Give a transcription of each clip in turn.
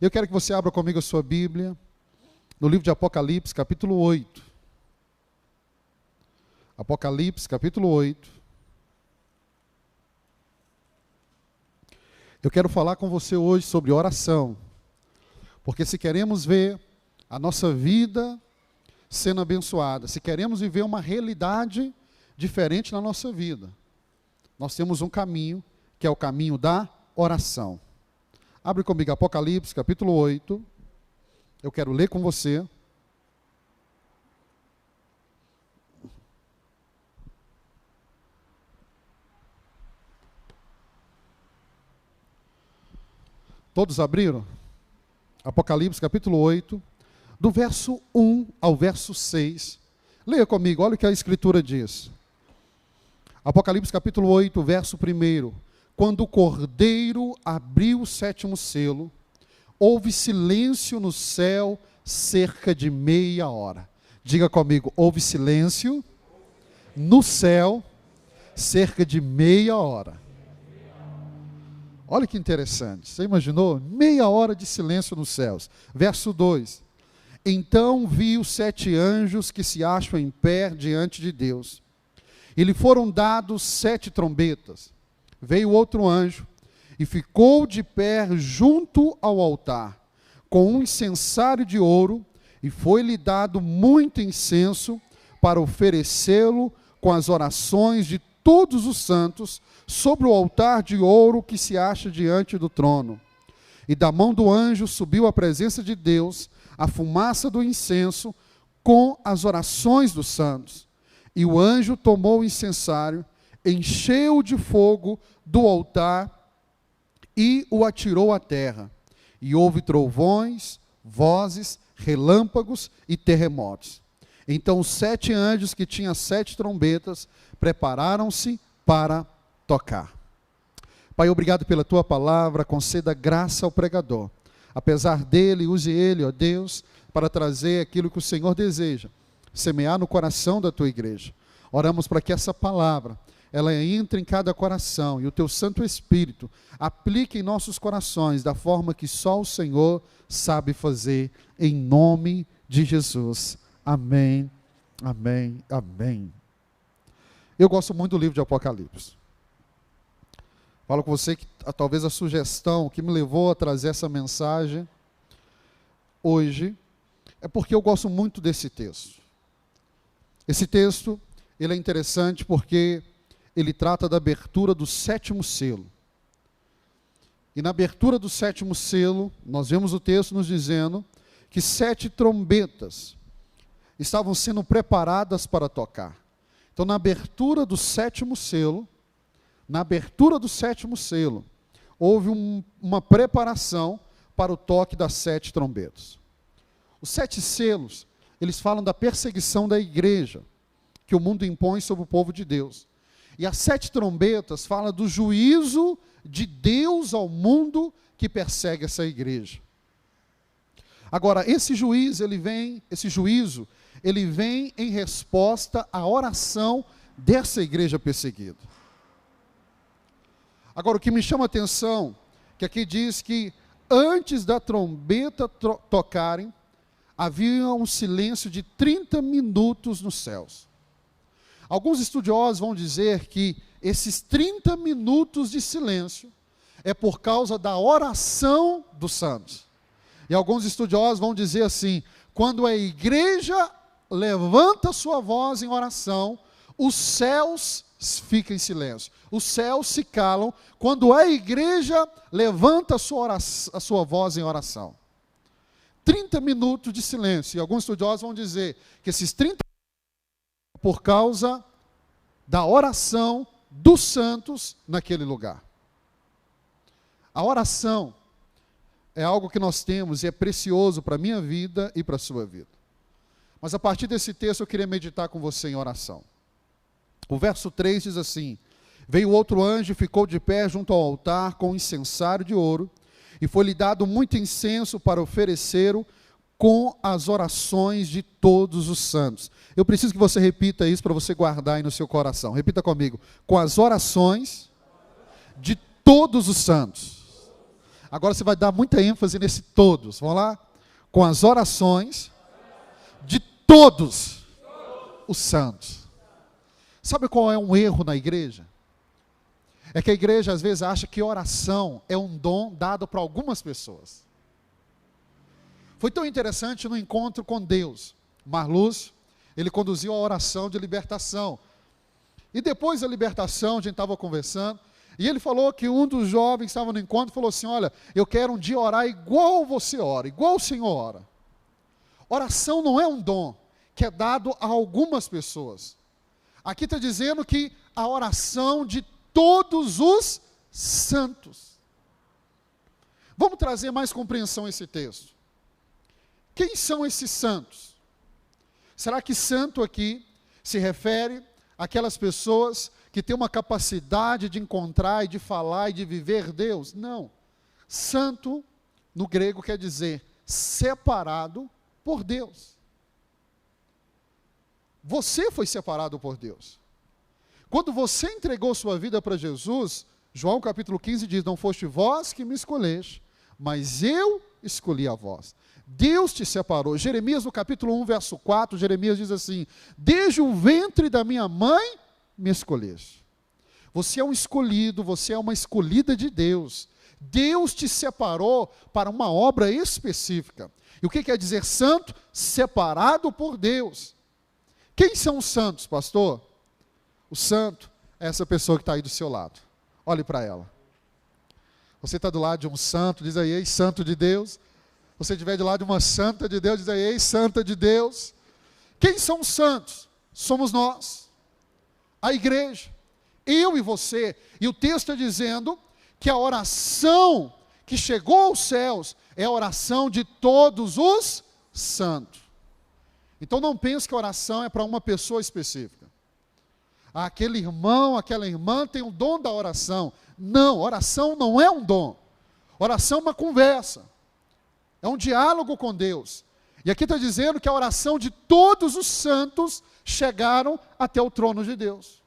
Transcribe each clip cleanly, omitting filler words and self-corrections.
Eu quero que você abra comigo a sua Bíblia, no livro de Apocalipse, capítulo 8. Apocalipse, capítulo 8. Eu quero falar com você hoje sobre oração, porque se queremos ver a nossa vida sendo abençoada, se queremos viver uma realidade diferente na nossa vida, nós temos um caminho, que é o caminho da oração. Abre comigo Apocalipse, capítulo 8. Eu quero ler com você. Todos abriram? Apocalipse, capítulo 8, do verso 1 ao verso 6. Leia comigo, olha o que a Escritura diz. Apocalipse, capítulo 8, verso 1. Quando o Cordeiro abriu o 7º selo, houve silêncio no céu cerca de meia hora. Diga comigo, houve silêncio no céu cerca de meia hora. Olha que interessante, você imaginou? Meia hora de silêncio nos céus. Verso 2. Então vi os 7 anjos que se acham em pé diante de Deus. E lhe foram dados 7 trombetas. Veio outro anjo e ficou de pé junto ao altar, com um incensário de ouro, e foi-lhe dado muito incenso para oferecê-lo com as orações de todos os santos sobre o altar de ouro que se acha diante do trono. E da mão do anjo subiu à presença de Deus a fumaça do incenso com as orações dos santos. E o anjo tomou o incensário, encheu de fogo do altar e o atirou à terra. E houve trovões, vozes, relâmpagos e terremotos. Então os 7 anjos que tinham 7 trombetas prepararam-se para tocar. Pai, obrigado pela tua palavra, conceda graça ao pregador. Apesar dele, use ele, ó Deus, para trazer aquilo que o Senhor deseja, semear no coração da tua igreja. Oramos para que essa palavra, ela entre em cada coração e o teu Santo Espírito aplique em nossos corações da forma que só o Senhor sabe fazer, em nome de Jesus. Amém, amém, amém. Eu gosto muito do livro de Apocalipse. Falo com você que talvez a sugestão que me levou a trazer essa mensagem hoje é porque eu gosto muito desse texto. Esse texto, ele é interessante porque ele trata da abertura do 7º selo. E na abertura do 7º selo, nós vemos o texto nos dizendo que 7 trombetas estavam sendo preparadas para tocar. Então, na abertura do 7º selo, houve uma preparação para o toque das 7 trombetas. Os 7 selos, eles falam da perseguição da igreja, que o mundo impõe sobre o povo de Deus. E as 7 trombetas falam do juízo de Deus ao mundo que persegue essa igreja. Agora, esse juízo, ele vem em resposta à oração dessa igreja perseguida. Agora, o que me chama a atenção, que aqui diz que antes da trombeta tocarem, havia um silêncio de 30 minutos nos céus. Alguns estudiosos vão dizer que esses 30 minutos de silêncio é por causa da oração dos santos. E alguns estudiosos vão dizer assim, quando a igreja levanta sua voz em oração, os céus ficam em silêncio. Os céus se calam quando a igreja levanta a sua voz em oração. 30 minutos de silêncio. E alguns estudiosos vão dizer que esses 30 por causa da oração dos santos naquele lugar. A oração é algo que nós temos e é precioso para a minha vida e para a sua vida. Mas a partir desse texto eu queria meditar com você em oração. O verso 3 diz assim: veio outro anjo e ficou de pé junto ao altar com um incensário de ouro, e foi-lhe dado muito incenso para oferecer-o com as orações de todos os santos. Eu preciso que você repita isso para você guardar aí no seu coração. Repita comigo. Com as orações de todos os santos. Agora você vai dar muita ênfase nesse todos. Vamos lá? Com as orações de todos os santos. Sabe qual é um erro na igreja? É que a igreja às vezes acha que oração é um dom dado para algumas pessoas. Foi tão interessante no encontro com Deus. Marlúcio, ele conduziu a oração de libertação. E depois da libertação, a gente estava conversando, e ele falou que um dos jovens que estava no encontro falou assim: olha, eu quero um dia orar igual você ora, igual o Senhor ora. Oração não é um dom que é dado a algumas pessoas. Aqui está dizendo que a oração de todos os santos. Vamos trazer mais compreensão a esse texto. Quem são esses santos? Será que santo aqui se refere àquelas pessoas que têm uma capacidade de encontrar e de falar e de viver Deus? Não. Santo, no grego, quer dizer separado por Deus. Você foi separado por Deus. Quando você entregou sua vida para Jesus, João capítulo 15 diz: não foste vós que me escolheste, mas eu escolhi a vós. Deus te separou. Jeremias no capítulo 1, verso 4, Jeremias diz assim: desde o ventre da minha mãe me escolheste. Você é um escolhido, você é uma escolhida de Deus. Deus te separou para uma obra específica. E o que quer dizer santo? Separado por Deus. Quem são os santos, pastor? O santo é essa pessoa que está aí do seu lado. Olhe para ela. Você está do lado de um santo, diz aí: ei, santo de Deus. Você estiver do lado de uma santa de Deus, diz aí: ei, santa de Deus. Quem são os santos? Somos nós, a igreja, eu e você. E o texto está dizendo que a oração que chegou aos céus é a oração de todos os santos. Então não pense que a oração é para uma pessoa específica. Aquele irmão, aquela irmã tem o dom da oração. Não, oração não é um dom. Oração é uma conversa. É um diálogo com Deus. E aqui está dizendo que a oração de todos os santos chegaram até o trono de Deus.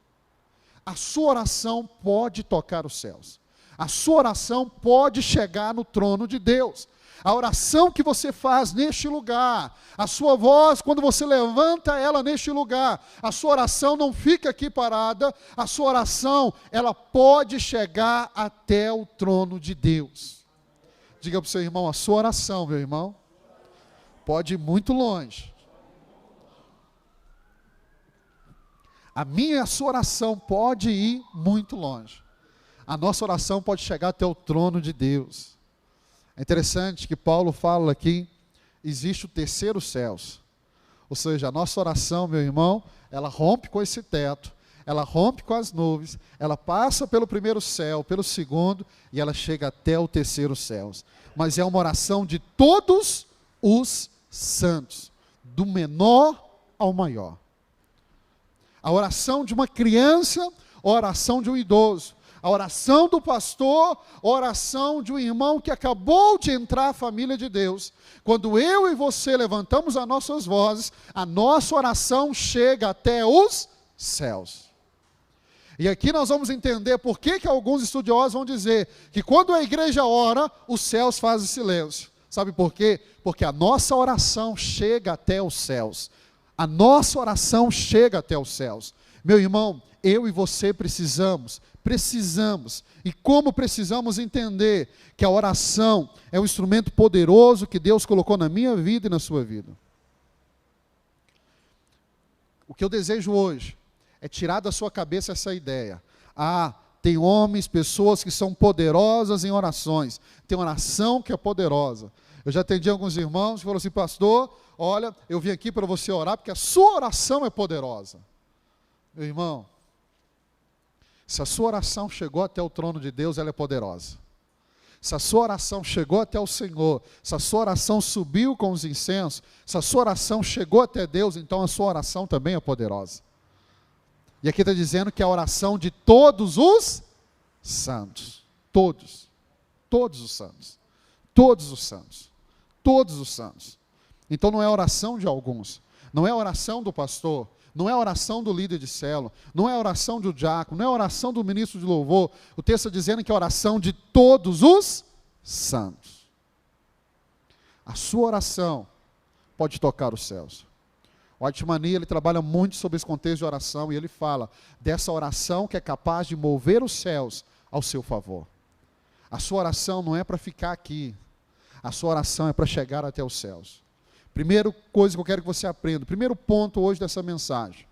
A sua oração pode tocar os céus. A sua oração pode chegar no trono de Deus. A oração que você faz neste lugar, a sua voz, quando você levanta ela neste lugar, a sua oração não fica aqui parada, a sua oração, ela pode chegar até o trono de Deus. Diga para o seu irmão: a sua oração, meu irmão, pode ir muito longe. A minha e a sua oração pode ir muito longe. A nossa oração pode chegar até o trono de Deus. É interessante que Paulo fala aqui, existe o terceiro céus. Ou seja, a nossa oração, meu irmão, ela rompe com esse teto, ela rompe com as nuvens, ela passa pelo primeiro céu, pelo segundo, e ela chega até o terceiro céu. Mas é uma oração de todos os santos, do menor ao maior. A oração de uma criança, a oração de um idoso. A oração do pastor, a oração de um irmão que acabou de entrar na família de Deus. Quando eu e você levantamos as nossas vozes, a nossa oração chega até os céus. E aqui nós vamos entender por que alguns estudiosos vão dizer que quando a igreja ora, os céus fazem silêncio. Sabe por quê? Porque a nossa oração chega até os céus. A nossa oração chega até os céus. Meu irmão, eu e você precisamos, e como precisamos entender que a oração é um instrumento poderoso que Deus colocou na minha vida e na sua vida. O que eu desejo hoje é tirar da sua cabeça essa ideia. Tem homens, pessoas que são poderosas em orações, tem oração que é poderosa. Eu já atendi alguns irmãos que falaram assim: pastor, olha, eu vim aqui para você orar porque a sua oração é poderosa. Meu irmão, se a sua oração chegou até o trono de Deus, ela é poderosa. Se a sua oração chegou até o Senhor, se a sua oração subiu com os incensos, se a sua oração chegou até Deus, então a sua oração também é poderosa. E aqui está dizendo que é a oração de todos os santos. Todos os santos. Todos os santos. Todos os santos. Então não é a oração de alguns, não é a oração do pastor, não é a oração do líder de célula, não é a oração do diácono, não é a oração do ministro de louvor. O texto está dizendo que é a oração de todos os santos. A sua oração pode tocar os céus. O Whitman, ele trabalha muito sobre esse contexto de oração, e ele fala dessa oração que é capaz de mover os céus ao seu favor. A sua oração não é para ficar aqui, a sua oração é para chegar até os céus. Primeira coisa que eu quero que você aprenda, primeiro ponto hoje dessa mensagem: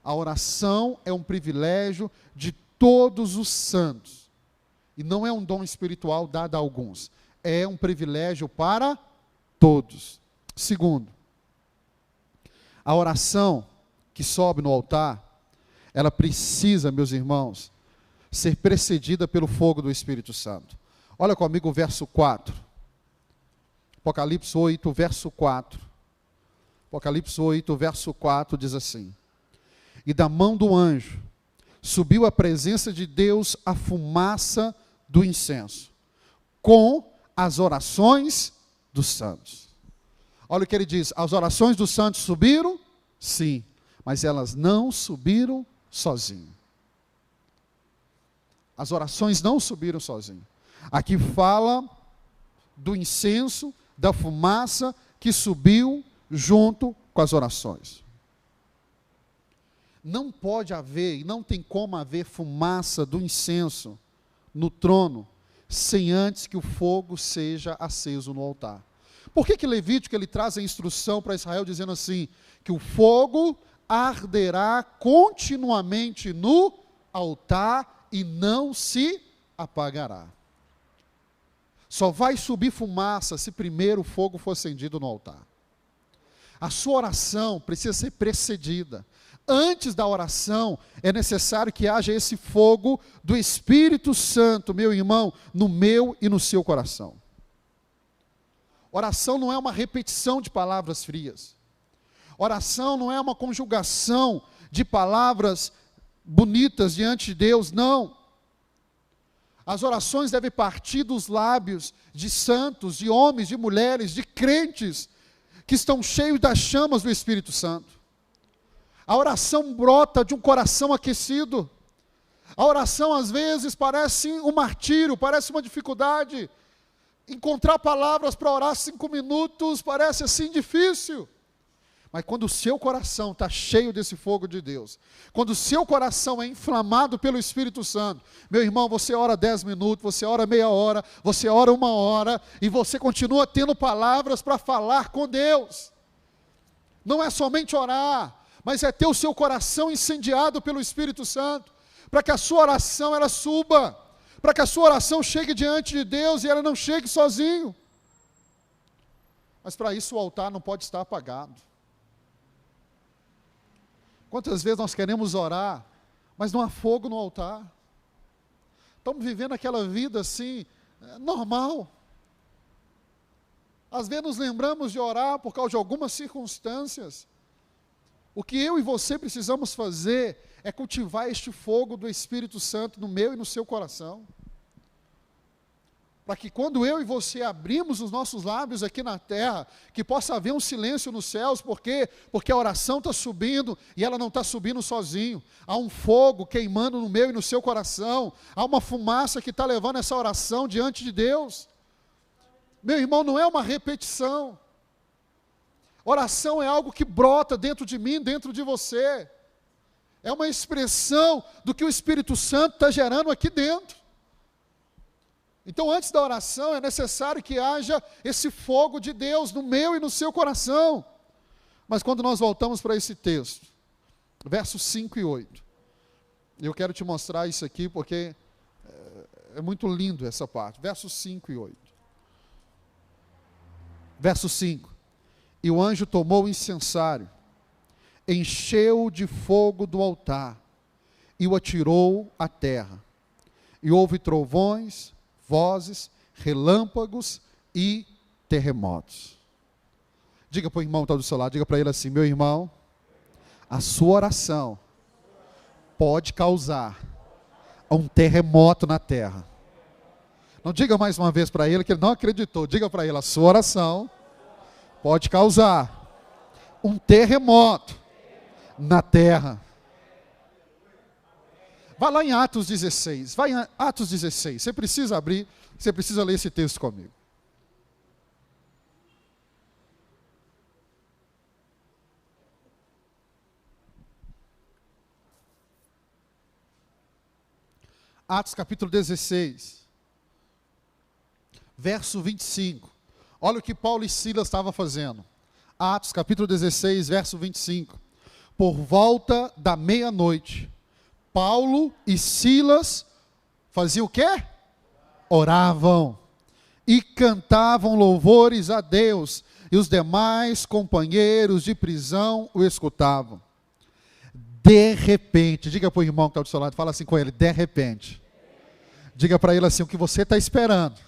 a oração é um privilégio de todos os santos, e não é um dom espiritual dado a alguns, é um privilégio para todos. Segundo, a oração que sobe no altar, ela precisa, meus irmãos, ser precedida pelo fogo do Espírito Santo. Olha comigo o verso 4. Apocalipse 8, verso 4. Apocalipse 8, verso 4 diz assim: e da mão do anjo subiu à presença de Deus a fumaça do incenso, com as orações dos santos. Olha o que ele diz: as orações dos santos subiram? Sim, mas elas não subiram sozinhas. As orações não subiram sozinhas. Aqui fala do incenso, da fumaça que subiu junto com as orações. Não pode haver, e não tem como haver fumaça do incenso no trono, sem antes que o fogo seja aceso no altar. Por que Levítico ele traz a instrução para Israel dizendo assim, que o fogo arderá continuamente no altar e não se apagará? Só vai subir fumaça se primeiro o fogo for acendido no altar. A sua oração precisa ser precedida. Antes da oração, é necessário que haja esse fogo do Espírito Santo, meu irmão, no meu e no seu coração. Oração não é uma repetição de palavras frias. Oração não é uma conjugação de palavras bonitas diante de Deus, não. As orações devem partir dos lábios de santos, de homens, de mulheres, de crentes, que estão cheios das chamas do Espírito Santo. A oração brota de um coração aquecido. A oração às vezes parece um martírio, parece uma dificuldade. Encontrar palavras para orar 5 minutos parece assim difícil. Mas quando o seu coração está cheio desse fogo de Deus, quando o seu coração é inflamado pelo Espírito Santo, meu irmão, você ora 10 minutos, você ora meia hora, você ora 1 hora, e você continua tendo palavras para falar com Deus. Não é somente orar, mas é ter o seu coração incendiado pelo Espírito Santo, para que a sua oração ela suba, para que a sua oração chegue diante de Deus e ela não chegue sozinho. Mas para isso o altar não pode estar apagado. Quantas vezes nós queremos orar, mas não há fogo no altar? Estamos vivendo aquela vida assim, normal. Às vezes nos lembramos de orar por causa de algumas circunstâncias. O que eu e você precisamos fazer é cultivar este fogo do Espírito Santo no meu e no seu coração. Para que quando eu e você abrimos os nossos lábios aqui na terra, que possa haver um silêncio nos céus, porque a oração está subindo e ela não está subindo sozinho. Há um fogo queimando no meu e no seu coração, há uma fumaça que está levando essa oração diante de Deus. Meu irmão, não é uma repetição. Oração é algo que brota dentro de mim, dentro de você. É uma expressão do que o Espírito Santo está gerando aqui dentro. Então, antes da oração, é necessário que haja esse fogo de Deus no meu e no seu coração. Mas quando nós voltamos para esse texto, versos 5 e 8, eu quero te mostrar isso aqui porque é muito lindo essa parte. Versos 5 e 8. Verso 5. E o anjo tomou o incensário, encheu de fogo do altar e o atirou à terra. E houve trovões, vozes, relâmpagos e terremotos. Diga para o irmão que está do seu lado, diga para ele assim: meu irmão, a sua oração pode causar um terremoto na terra. Não diga mais uma vez para ele que ele não acreditou, diga para ele: a sua oração pode causar um terremoto na terra. Vai lá em Atos 16, vai em Atos 16, você precisa abrir, Você precisa ler esse texto comigo. Atos capítulo 16, verso 25. Olha o que Paulo e Silas estavam fazendo. Atos capítulo 16, verso 25. Por volta da meia-noite, Paulo e Silas faziam o quê? Oravam e cantavam louvores a Deus, e os demais companheiros de prisão o escutavam. De repente, diga para o irmão que está do seu lado, fala assim com ele, de repente. Diga para ele assim, o que você está esperando,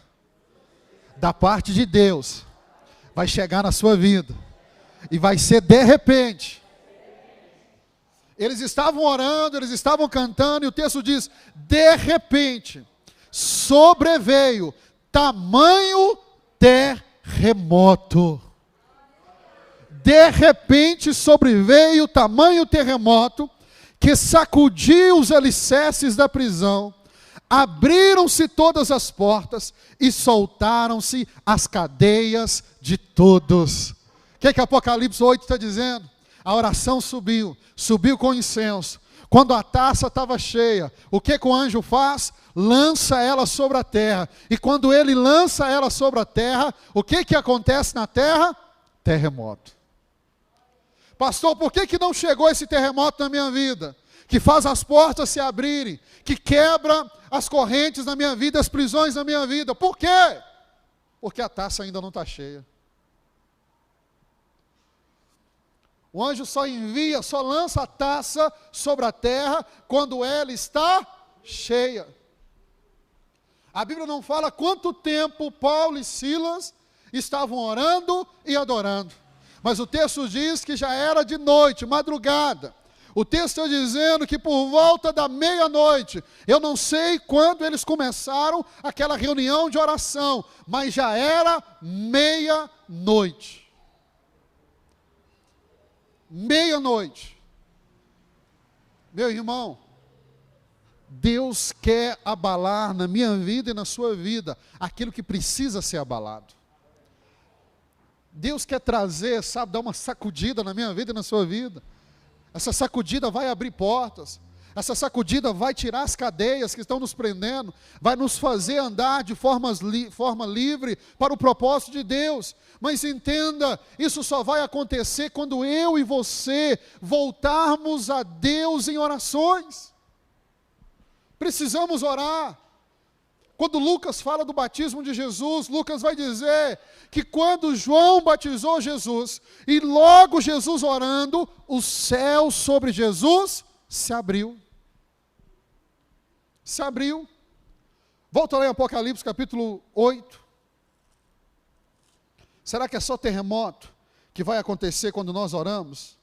da parte de Deus, vai chegar na sua vida, e vai ser de repente. Eles estavam orando, eles estavam cantando, e o texto diz, de repente, sobreveio tamanho terremoto. De repente sobreveio tamanho terremoto, que sacudiu os alicerces da prisão, abriram-se todas as portas, e soltaram-se as cadeias de todos. O que Apocalipse 8 está dizendo? A oração subiu com incenso. Quando a taça estava cheia, o que o anjo faz? Lança ela sobre a terra. E quando ele lança ela sobre a terra, o que acontece na terra? Terremoto. Pastor, por que não chegou esse terremoto na minha vida? Que faz as portas se abrirem, que quebra as correntes na minha vida, as prisões na minha vida. Por quê? Porque a taça ainda não está cheia. O anjo só envia, só lança a taça sobre a terra quando ela está cheia. A Bíblia não fala quanto tempo Paulo e Silas estavam orando e adorando. Mas o texto diz que já era de noite, madrugada. O texto está dizendo que por volta da meia-noite, eu não sei quando eles começaram aquela reunião de oração, mas já era meia-noite. Meia-noite. Meu irmão, Deus quer abalar na minha vida e na sua vida aquilo que precisa ser abalado. Deus quer trazer, sabe, dar uma sacudida na minha vida e na sua vida. Essa sacudida vai abrir portas. Essa sacudida vai tirar as cadeias que estão nos prendendo, vai nos fazer andar de forma livre para o propósito de Deus. Mas entenda, isso só vai acontecer quando eu e você voltarmos a Deus em orações. Precisamos orar. Quando Lucas fala do batismo de Jesus, Lucas vai dizer que quando João batizou Jesus, e logo Jesus orando, o céu sobre Jesus se abriu. Se abriu. Volta lá em Apocalipse capítulo 8. Será que é só terremoto que vai acontecer quando nós oramos?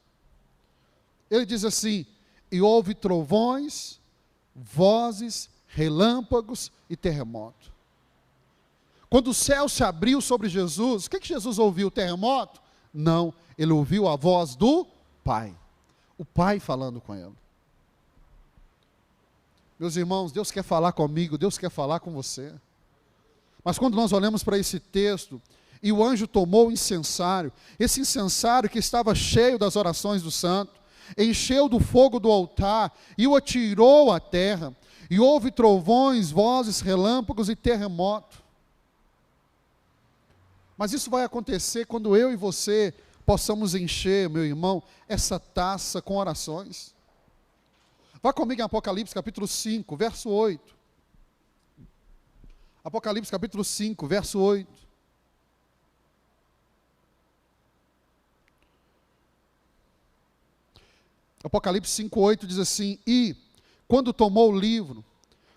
Ele diz assim, e houve trovões, vozes, relâmpagos e terremoto. Quando o céu se abriu sobre Jesus, o que Jesus ouviu? O terremoto? Não, ele ouviu a voz do Pai. O Pai falando com ele. Meus irmãos, Deus quer falar comigo, Deus quer falar com você. Mas quando nós olhamos para esse texto, e o anjo tomou o incensário, esse incensário que estava cheio das orações do santo, encheu do fogo do altar, e o atirou à terra, e houve trovões, vozes, relâmpagos e terremoto. Mas isso vai acontecer quando eu e você possamos encher, meu irmão, essa taça com orações. Vá comigo em Apocalipse capítulo 5, verso 8. Apocalipse capítulo 5, verso 8. Apocalipse 5, 8 diz assim, e quando tomou o livro,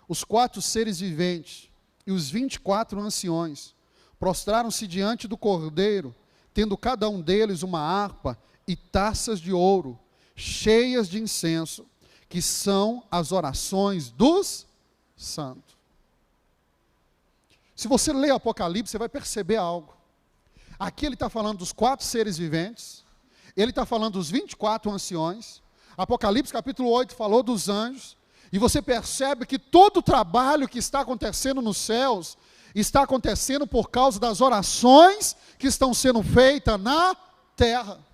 os 4 seres viventes e os 24 anciões prostraram-se diante do Cordeiro, tendo cada um deles uma harpa e taças de ouro, cheias de incenso, que são as orações dos santos. Se você ler Apocalipse, você vai perceber algo. Aqui ele está falando dos 4 seres viventes, ele está falando dos 24 anciões, Apocalipse capítulo 8 falou dos anjos, e você percebe que todo o trabalho que está acontecendo nos céus está acontecendo por causa das orações que estão sendo feitas na terra.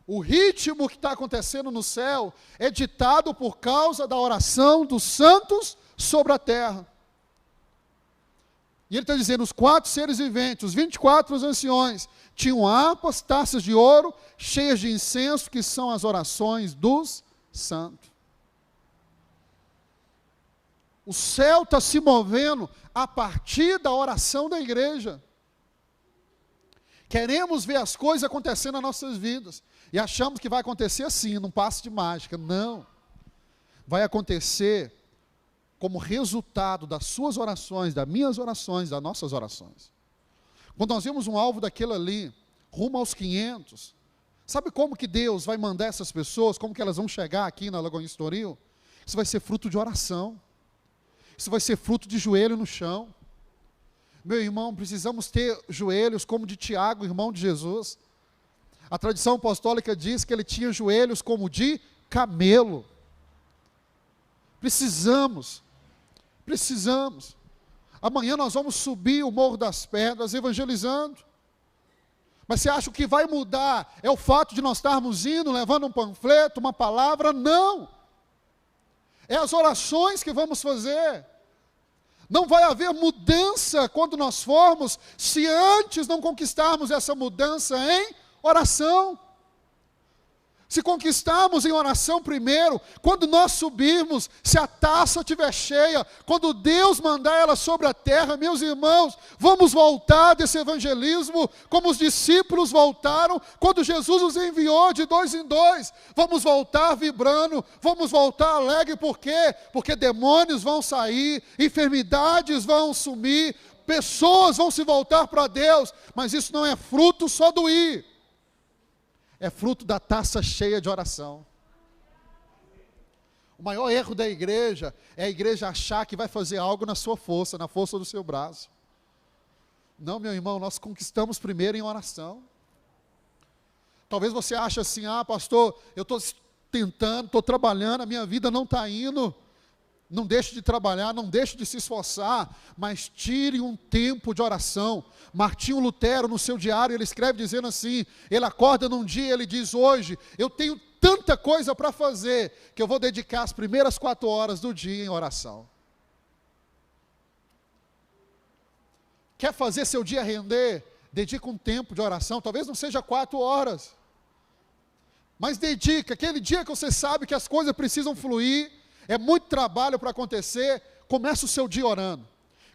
O ritmo que está acontecendo no céu é ditado por causa da oração dos santos sobre a terra. E ele está dizendo, os 4 seres viventes, os 24 anciões, tinham harpas, taças de ouro, cheias de incenso, que são as orações dos santos. O céu está se movendo a partir da oração da igreja. Queremos ver as coisas acontecendo nas nossas vidas. E achamos que vai acontecer assim, num passe de mágica. Não. Vai acontecer como resultado das suas orações, das minhas orações, das nossas orações. Quando nós vimos um alvo daquele ali, rumo aos 500, sabe como que Deus vai mandar essas pessoas, como que elas vão chegar aqui na Lagoinha Estoril? Isso vai ser fruto de oração. Isso vai ser fruto de joelho no chão. Meu irmão, precisamos ter joelhos como de Tiago, irmão de Jesus. A tradição apostólica diz que ele tinha joelhos como de camelo. Precisamos. Amanhã nós vamos subir o Morro das Pedras evangelizando. Mas você acha que o que vai mudar é o fato de nós estarmos indo, levando um panfleto, uma palavra? Não. É as orações que vamos fazer. Não vai haver mudança quando nós formos, se antes não conquistarmos essa mudança em oração. Se conquistarmos em oração primeiro, quando nós subirmos, se a taça estiver cheia, quando Deus mandar ela sobre a terra, meus irmãos, vamos voltar desse evangelismo, como os discípulos voltaram, quando Jesus os enviou de 2 em 2, vamos voltar vibrando, vamos voltar alegre, por quê? Porque demônios vão sair, enfermidades vão sumir, pessoas vão se voltar para Deus, mas isso não é fruto só do ir, é fruto da taça cheia de oração. O maior erro da igreja é a igreja achar que vai fazer algo na sua força, na força do seu braço. Não, meu irmão, nós conquistamos primeiro em oração. Talvez você ache assim, pastor, eu estou tentando, estou trabalhando, a minha vida não está indo. Não deixe de trabalhar, não deixe de se esforçar, mas tire um tempo de oração. Martinho Lutero, no seu diário, ele escreve dizendo assim, ele acorda num dia, ele diz, hoje, eu tenho tanta coisa para fazer, que eu vou dedicar as primeiras 4 horas do dia em oração. Quer fazer seu dia render? Dedica um tempo de oração, talvez não seja 4 horas, mas dedica, aquele dia que você sabe que as coisas precisam fluir, é muito trabalho para acontecer, começa o seu dia orando,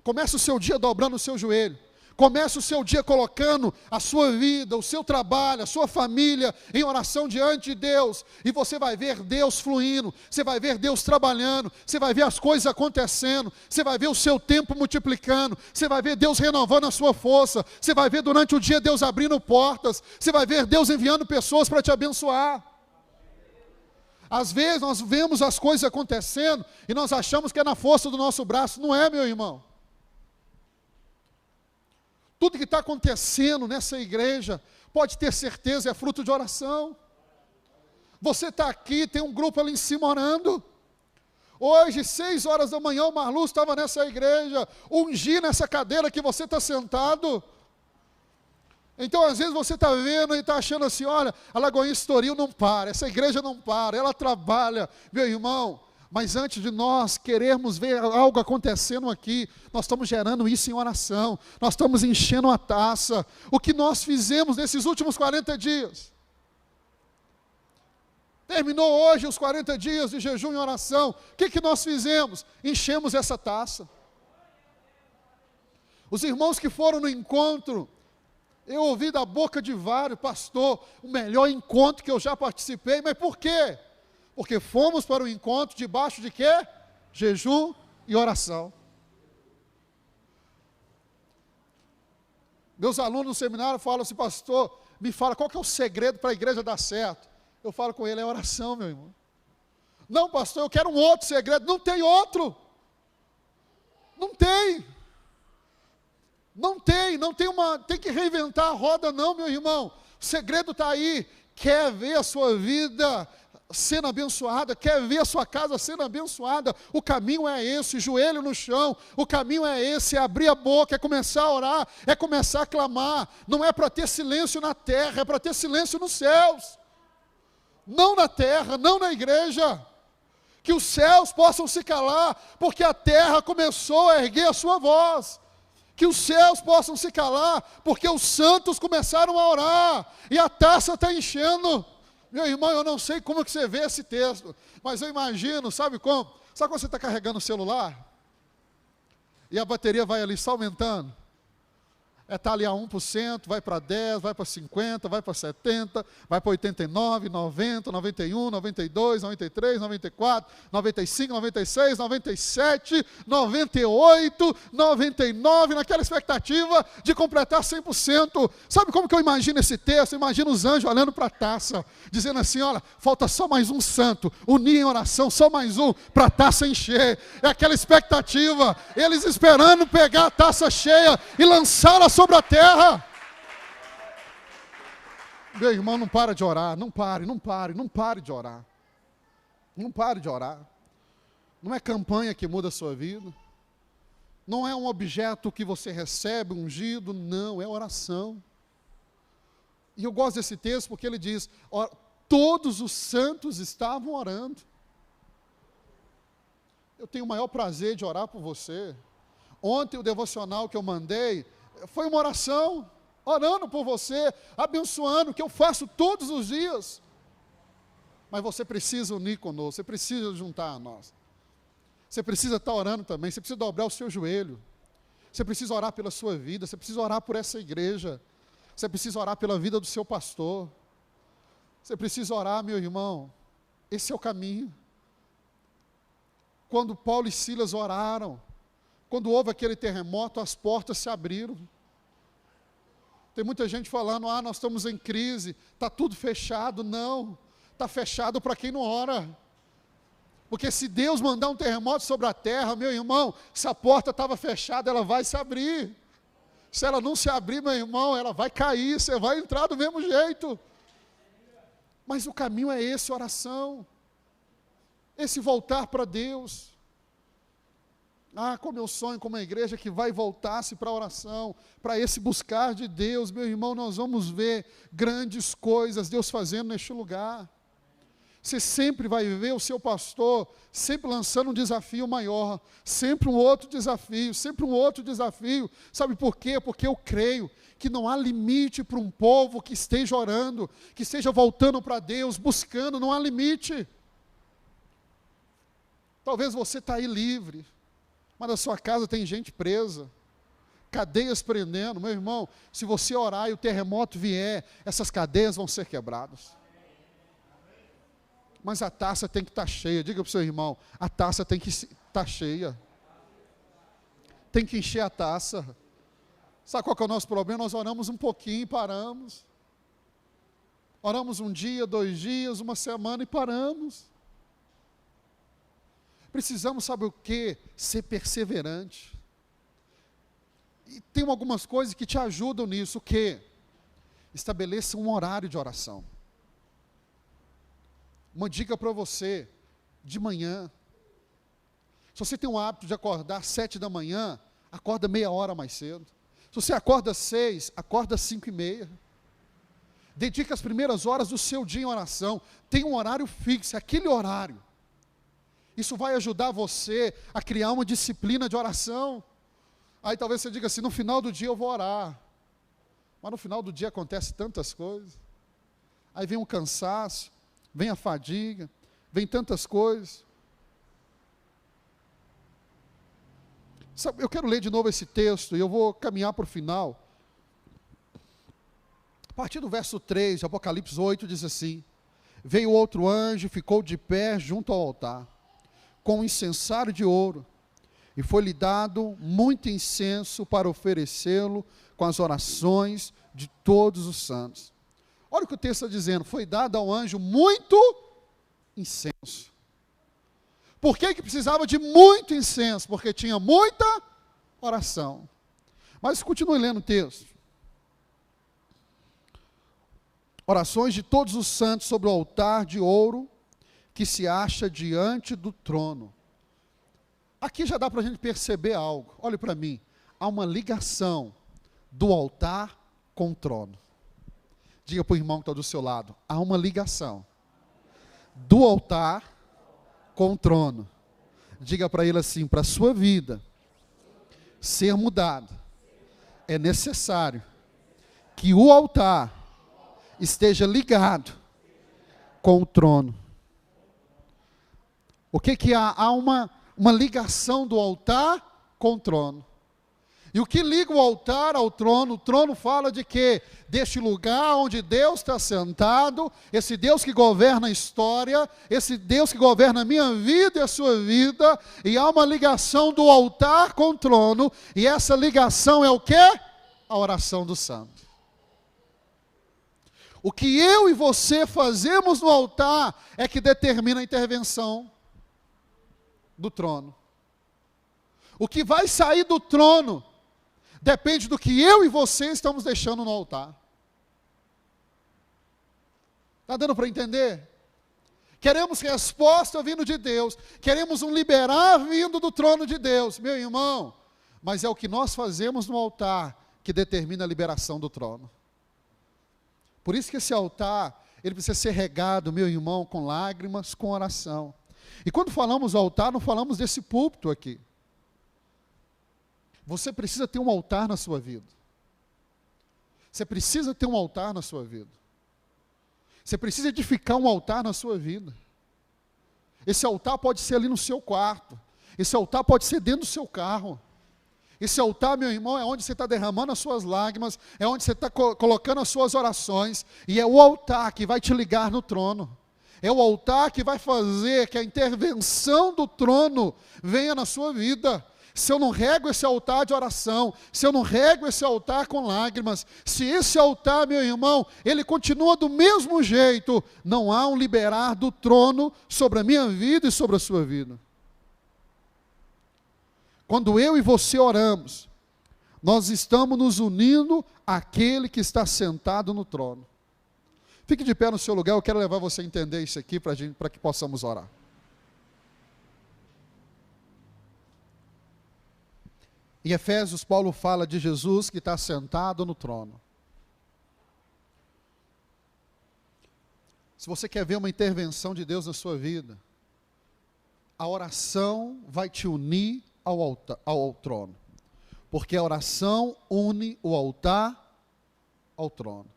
começa o seu dia dobrando o seu joelho, começa o seu dia colocando a sua vida, o seu trabalho, a sua família em oração diante de Deus, e você vai ver Deus fluindo, você vai ver Deus trabalhando, você vai ver as coisas acontecendo, você vai ver o seu tempo multiplicando, você vai ver Deus renovando a sua força, você vai ver durante o dia Deus abrindo portas, você vai ver Deus enviando pessoas para te abençoar. Às vezes nós vemos as coisas acontecendo e nós achamos que é na força do nosso braço. Não é, meu irmão. Tudo que está acontecendo nessa igreja, pode ter certeza, é fruto de oração. Você está aqui, tem um grupo ali em cima orando. Hoje, 6 horas da manhã, o Marluz estava nessa igreja, ungindo nessa cadeira que você está sentado. Então, às vezes você está vendo e está achando assim, olha, a Lagoinha Estoril não para, essa igreja não para, ela trabalha, meu irmão, mas antes de nós querermos ver algo acontecendo aqui, nós estamos gerando isso em oração, nós estamos enchendo a taça. O que nós fizemos nesses últimos 40 dias? Terminou hoje os 40 dias de jejum e oração, o que nós fizemos? Enchemos essa taça. Os irmãos que foram no encontro, eu ouvi da boca de vários, pastor, o melhor encontro que eu já participei, mas por quê? Porque fomos para o encontro debaixo de quê? Jejum e oração. Meus alunos no seminário falam assim, pastor, me fala qual que é o segredo para a igreja dar certo. Eu falo com ele, é oração, meu irmão. Não, pastor, eu quero um outro segredo. Não tem outro. Não tem. Tem que reinventar a roda não, meu irmão. O segredo está aí. Quer ver a sua vida sendo abençoada, quer ver a sua casa sendo abençoada, o caminho é esse, joelho no chão, o caminho é esse, é abrir a boca, é começar a orar, é começar a clamar, não é para ter silêncio na terra, é para ter silêncio nos céus, não na terra, não na igreja, que os céus possam se calar, porque a terra começou a erguer a sua voz, que os céus possam se calar, porque os santos começaram a orar, e a taça está enchendo. Meu irmão, eu não sei como que você vê esse texto, mas eu imagino, sabe como? Sabe quando você está carregando o celular? E a bateria vai ali só aumentando? Está ali a 1%, vai para 10%, vai para 50%, vai para 70%, vai para 89%, 90%, 91%, 92%, 93%, 94%, 95%, 96%, 97%, 98%, 99%, naquela expectativa de completar 100%. Sabe como que eu imagino esse texto? Eu imagino os anjos olhando para a taça, dizendo assim, olha, falta só mais um santo, unir em oração, só mais um, para a taça encher. É aquela expectativa, eles esperando pegar a taça cheia e lançá-la sobre a terra. Meu irmão, não para de orar, não pare de orar. Não pare de orar. Não é campanha que muda a sua vida. Não é um objeto que você recebe, ungido, não, é oração. E eu gosto desse texto porque ele diz, todos os santos estavam orando. Eu tenho o maior prazer de orar por você. Ontem o devocional que eu mandei foi uma oração, orando por você, abençoando, que eu faço todos os dias. Mas você precisa unir conosco, você precisa juntar a nós. Você precisa estar orando também, você precisa dobrar o seu joelho. Você precisa orar pela sua vida, você precisa orar por essa igreja. Você precisa orar pela vida do seu pastor. Você precisa orar, meu irmão. Esse é o caminho. Quando Paulo e Silas oraram, quando houve aquele terremoto, as portas se abriram. Tem muita gente falando, nós estamos em crise, está tudo fechado. Não, está fechado para quem não ora. Porque se Deus mandar um terremoto sobre a terra, meu irmão, se a porta estava fechada, ela vai se abrir. Se ela não se abrir, meu irmão, ela vai cair, você vai entrar do mesmo jeito. Mas o caminho é esse, oração. Esse voltar para Deus. Como eu sonho com uma igreja que vai voltar-se para a oração, para esse buscar de Deus, meu irmão, nós vamos ver grandes coisas Deus fazendo neste lugar. Você sempre vai ver o seu pastor sempre lançando um desafio maior, sempre um outro desafio, sempre um outro desafio. Sabe por quê? Porque eu creio que não há limite para um povo que esteja orando, que esteja voltando para Deus, buscando, não há limite. Talvez você está aí livre, mas na sua casa tem gente presa, cadeias prendendo. Meu irmão, se você orar e o terremoto vier, essas cadeias vão ser quebradas. Mas a taça tem que estar cheia. Diga para o seu irmão, a taça tem que estar cheia. Tem que encher a taça. Sabe qual que é o nosso problema? Nós oramos um pouquinho e paramos. Oramos um dia, 2 dias, uma semana e paramos. Precisamos, sabe o quê? Ser perseverante. E tem algumas coisas que te ajudam nisso. O quê? Estabeleça um horário de oração. Uma dica para você, de manhã. Se você tem o hábito de acordar 7 da manhã, acorda meia hora mais cedo. Se você acorda 6, acorda 5:30. Dedique as primeiras horas do seu dia em oração. Tem um horário fixo, aquele horário. Isso vai ajudar você a criar uma disciplina de oração. Aí talvez você diga assim, no final do dia eu vou orar. Mas no final do dia acontece tantas coisas. Aí vem um cansaço, vem a fadiga, vem tantas coisas. Sabe, eu quero ler de novo esse texto e eu vou caminhar para o final. A partir do verso 3 de Apocalipse 8 diz assim: veio outro anjo e ficou de pé junto ao altar, com um incensário de ouro, e foi-lhe dado muito incenso para oferecê-lo com as orações de todos os santos. Olha o que o texto está dizendo, foi dado ao anjo muito incenso. Por que precisava de muito incenso? Porque tinha muita oração. Mas continue lendo o texto. Orações de todos os santos sobre o altar de ouro, que se acha diante do trono. Aqui já dá para a gente perceber algo. Olhe para mim. Há uma ligação do altar com o trono. Diga para o irmão que está do seu lado. Há uma ligação do altar com o trono. Diga para ele assim, para a sua vida ser mudada, é necessário que o altar esteja ligado com o trono. O que há? Há uma ligação do altar com o trono. E o que liga o altar ao trono? O trono fala de quê? Deste lugar onde Deus está sentado, esse Deus que governa a história, esse Deus que governa a minha vida e a sua vida, e há uma ligação do altar com o trono, e essa ligação é o quê? A oração do santo. O que eu e você fazemos no altar é que determina a intervenção do trono. O que vai sair do trono depende do que eu e você estamos deixando no altar. Está dando para entender? Queremos resposta vindo de Deus, queremos um liberar vindo do trono de Deus, meu irmão, mas é o que nós fazemos no altar que determina a liberação do trono. Por isso que esse altar, ele precisa ser regado, meu irmão, com lágrimas, com oração. E quando falamos altar, não falamos desse púlpito aqui. Você precisa ter um altar na sua vida. Você precisa ter um altar na sua vida. Você precisa edificar um altar na sua vida. Esse altar pode ser ali no seu quarto. Esse altar pode ser dentro do seu carro. Esse altar, meu irmão, é onde você está derramando as suas lágrimas, é onde você está colocando as suas orações, e é o altar que vai te ligar no trono. É o altar que vai fazer que a intervenção do trono venha na sua vida. Se eu não rego esse altar de oração, se eu não rego esse altar com lágrimas, se esse altar, meu irmão, ele continua do mesmo jeito, não há um liberar do trono sobre a minha vida e sobre a sua vida. Quando eu e você oramos, nós estamos nos unindo àquele que está sentado no trono. Fique de pé no seu lugar, eu quero levar você a entender isso aqui para que possamos orar. Em Efésios, Paulo fala de Jesus que está sentado no trono. Se você quer ver uma intervenção de Deus na sua vida, a oração vai te unir ao trono. Porque a oração une o altar ao trono.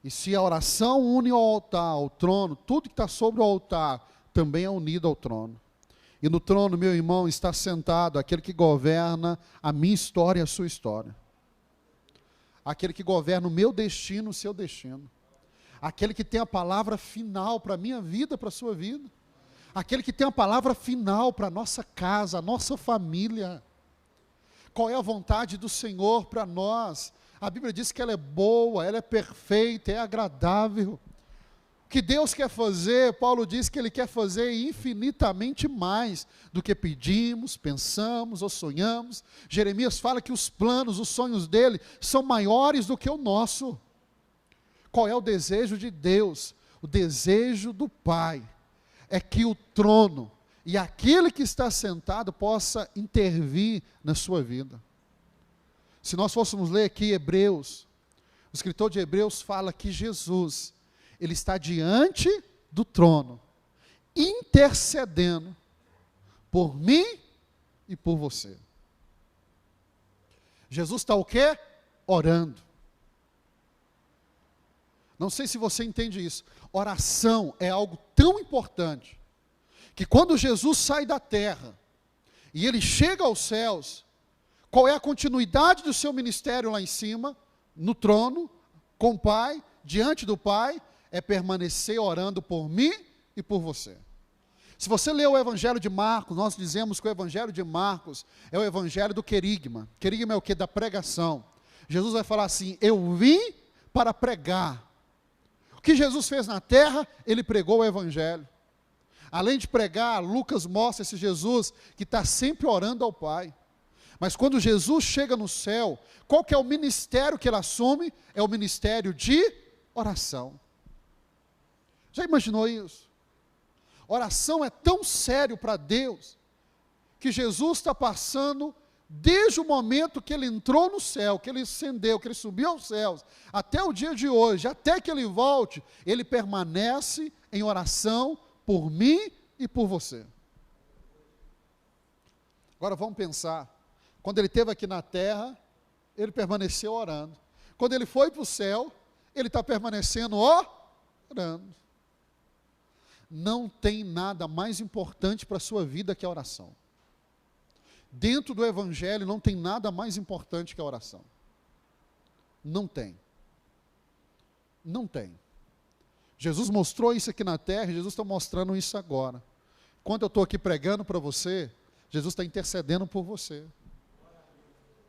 E se a oração une o altar ao trono, tudo que está sobre o altar também é unido ao trono. E no trono, meu irmão, está sentado aquele que governa a minha história e a sua história. Aquele que governa o meu destino, o seu destino. Aquele que tem a palavra final para a minha vida, para a sua vida. Aquele que tem a palavra final para a nossa casa, a nossa família. Qual é a vontade do Senhor para nós? A Bíblia diz que ela é boa, ela é perfeita, é agradável. O que Deus quer fazer, Paulo diz que Ele quer fazer infinitamente mais do que pedimos, pensamos ou sonhamos. Jeremias fala que os planos, os sonhos dele são maiores do que o nosso. Qual é o desejo de Deus? O desejo do Pai é que o trono e aquele que está sentado possa intervir na sua vida. Se nós fôssemos ler aqui Hebreus, o escritor de Hebreus fala que Jesus, Ele está diante do trono, intercedendo por mim e por você. Jesus está o quê? Orando. Não sei se você entende isso. Oração é algo tão importante, que quando Jesus sai da terra, e Ele chega aos céus, qual é a continuidade do seu ministério lá em cima, no trono, com o Pai, diante do Pai? É permanecer orando por mim e por você. Se você ler o Evangelho de Marcos, nós dizemos que o Evangelho de Marcos é o Evangelho do querigma. Querigma é o que? Da pregação. Jesus vai falar assim, eu vim para pregar. O que Jesus fez na terra, Ele pregou o Evangelho. Além de pregar, Lucas mostra esse Jesus que está sempre orando ao Pai. Mas quando Jesus chega no céu, qual que é o ministério que Ele assume? É o ministério de oração. Já imaginou isso? Oração é tão sério para Deus, que Jesus está passando, desde o momento que ele entrou no céu, que ele ascendeu, que ele subiu aos céus, até o dia de hoje, até que ele volte, ele permanece em oração por mim e por você. Agora vamos pensar, quando ele esteve aqui na terra, ele permaneceu orando. Quando ele foi para o céu, ele está permanecendo orando. Não tem nada mais importante para a sua vida que a oração. Dentro do Evangelho não tem nada mais importante que a oração. Não tem. Não tem. Jesus mostrou isso aqui na terra, e Jesus está mostrando isso agora. Quando eu estou aqui pregando para você, Jesus está intercedendo por você.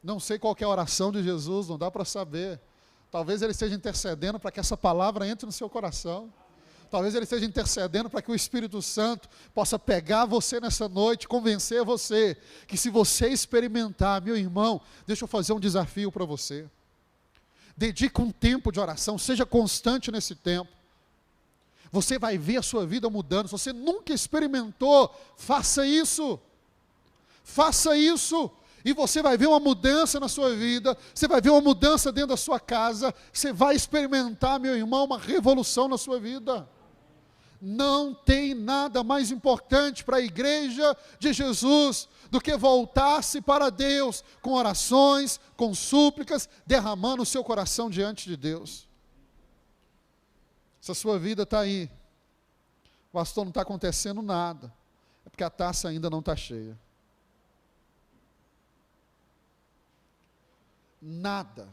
Não sei qual que é a oração de Jesus, não dá para saber. Talvez ele esteja intercedendo para que essa palavra entre no seu coração. Talvez ele esteja intercedendo para que o Espírito Santo possa pegar você nessa noite, convencer você, que se você experimentar, meu irmão, deixa eu fazer um desafio para você. Dedique um tempo de oração, seja constante nesse tempo. Você vai ver a sua vida mudando. Se você nunca experimentou, faça isso. Faça isso. E você vai ver uma mudança na sua vida, você vai ver uma mudança dentro da sua casa, você vai experimentar, meu irmão, uma revolução na sua vida. Não tem nada mais importante para a igreja de Jesus do que voltar-se para Deus com orações, com súplicas, derramando o seu coração diante de Deus. Se a sua vida está aí, pastor, não está acontecendo nada, é porque a taça ainda não está cheia. Nada,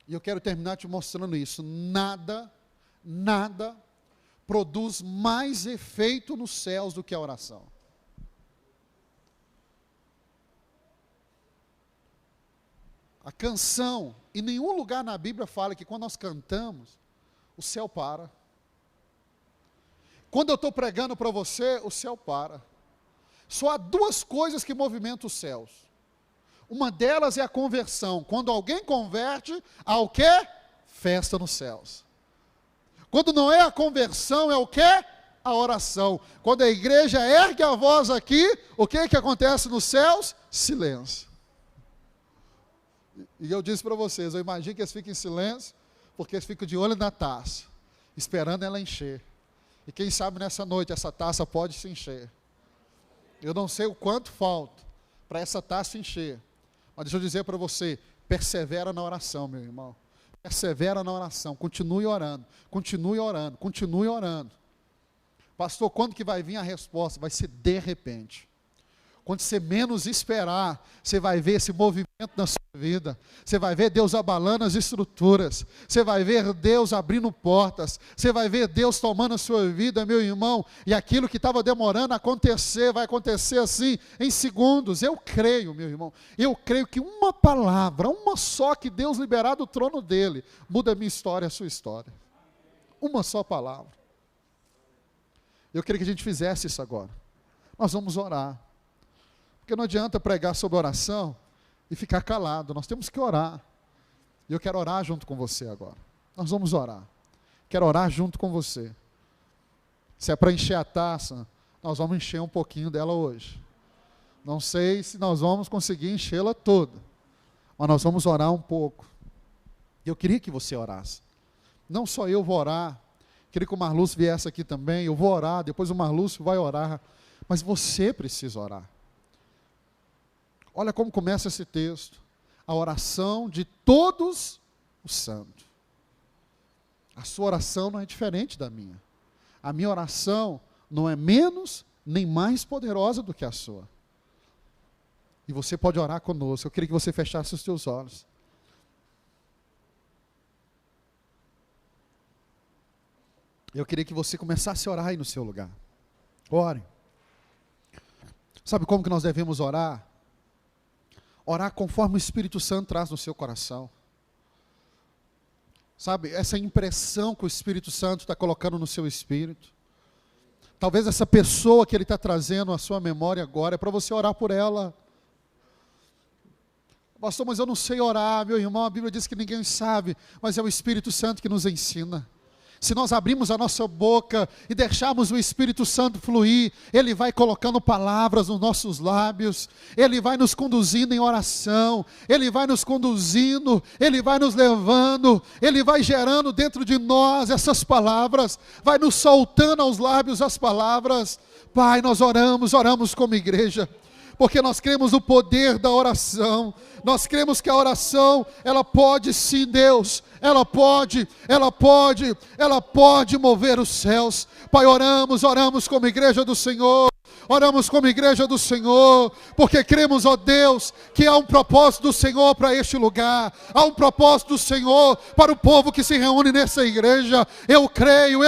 e eu quero terminar te mostrando isso, nada produz mais efeito nos céus do que a oração. A canção, em nenhum lugar na Bíblia fala que quando nós cantamos, o céu para. Quando eu estou pregando para você, o céu para. Só há duas coisas que movimentam os céus. Uma delas é a conversão. Quando alguém converte, há o quê? Festa nos céus. Quando não é a conversão, é o quê? A oração. Quando a igreja ergue a voz aqui, o que acontece nos céus? Silêncio. E eu disse para vocês, eu imagino que eles fiquem em silêncio, porque eles ficam de olho na taça, esperando ela encher. E quem sabe nessa noite essa taça pode se encher. Eu não sei o quanto falta para essa taça encher. Mas deixa eu dizer para você, persevera na oração, meu irmão. Persevera na oração, continue orando, continue orando, continue orando. Pastor, quando que vai vir a resposta? Vai ser de repente. Quando você menos esperar, você vai ver esse movimento na sua vida. Você vai ver Deus abalando as estruturas. Você vai ver Deus abrindo portas. Você vai ver Deus tomando a sua vida, meu irmão. E aquilo que estava demorando a acontecer, vai acontecer assim, em segundos. Eu creio, meu irmão. Eu creio que uma palavra, uma só que Deus liberar do trono dele, muda a minha história, a sua história. Uma só palavra. Eu queria que a gente fizesse isso agora. Nós vamos orar. Porque não adianta pregar sobre oração e ficar calado, nós temos que orar. E eu quero orar junto com você agora. Nós vamos orar. Quero orar junto com você. Se é para encher a taça, nós vamos encher um pouquinho dela hoje. Não sei se nós vamos conseguir enchê-la toda, mas nós vamos orar um pouco. Eu queria que você orasse. Não só eu vou orar, queria que o Marlúcio viesse aqui também, eu vou orar, depois o Marlúcio vai orar, mas você precisa orar. Olha como começa esse texto. A oração de todos os santos. A sua oração não é diferente da minha. A minha oração não é menos nem mais poderosa do que a sua. E você pode orar conosco. Eu queria que você fechasse os seus olhos. Eu queria que você começasse a orar aí no seu lugar. Ore. Sabe como que nós devemos orar? Orar conforme o Espírito Santo traz no seu coração. Sabe, essa impressão que o Espírito Santo está colocando no seu espírito. Talvez essa pessoa que Ele está trazendo à sua memória agora, é para você orar por ela. Pastor, mas eu não sei orar, meu irmão, a Bíblia diz que ninguém sabe, mas é o Espírito Santo que nos ensina. se nós abrirmos a nossa boca e deixarmos o Espírito Santo fluir, Ele vai colocando palavras nos nossos lábios, Ele vai nos conduzindo em oração, Ele vai nos conduzindo, Ele vai nos levando, Ele vai gerando dentro de nós essas palavras, vai nos soltando aos lábios as palavras. Pai, nós oramos como igreja, porque nós cremos no poder da oração. Nós cremos que a oração, ela pode sim, Deus, ela pode mover os céus. Pai, oramos como igreja do Senhor. Oramos como igreja do Senhor, porque cremos, ó Deus, que há um propósito do Senhor para este lugar, há um propósito do Senhor para o povo que se reúne nessa igreja. Eu creio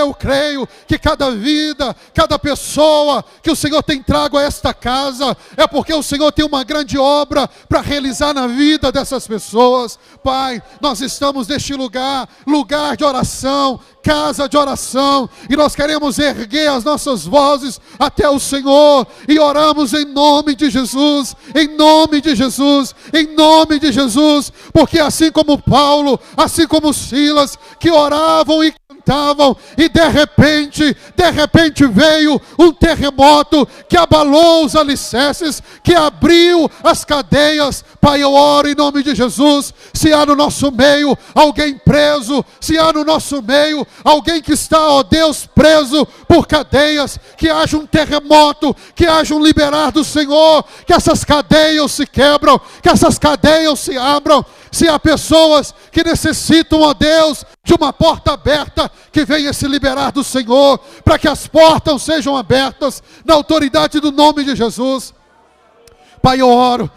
que cada vida, cada pessoa que o Senhor tem trago a esta casa, é porque o Senhor tem uma grande obra para realizar na vida dessas pessoas. Pai, nós estamos neste lugar de oração, casa de oração, e nós queremos erguer as nossas vozes até o Senhor, e oramos em nome de Jesus, em nome de Jesus, em nome de Jesus, porque assim como Paulo, assim como Silas, que oravam e cantavam, e de repente veio um terremoto que abalou os alicerces, que abriu as cadeias. Pai, eu oro em nome de Jesus, se há no nosso meio alguém preso, se há no nosso meio alguém que está, ó Deus, preso por cadeias, que haja um terremoto, que haja um liberar do Senhor, que essas cadeias se quebram, que essas cadeias se abram. Se há pessoas que necessitam, ó Deus, de uma porta aberta, que venha se liberar do Senhor, para que as portas sejam abertas, na autoridade do nome de Jesus. Pai, eu oro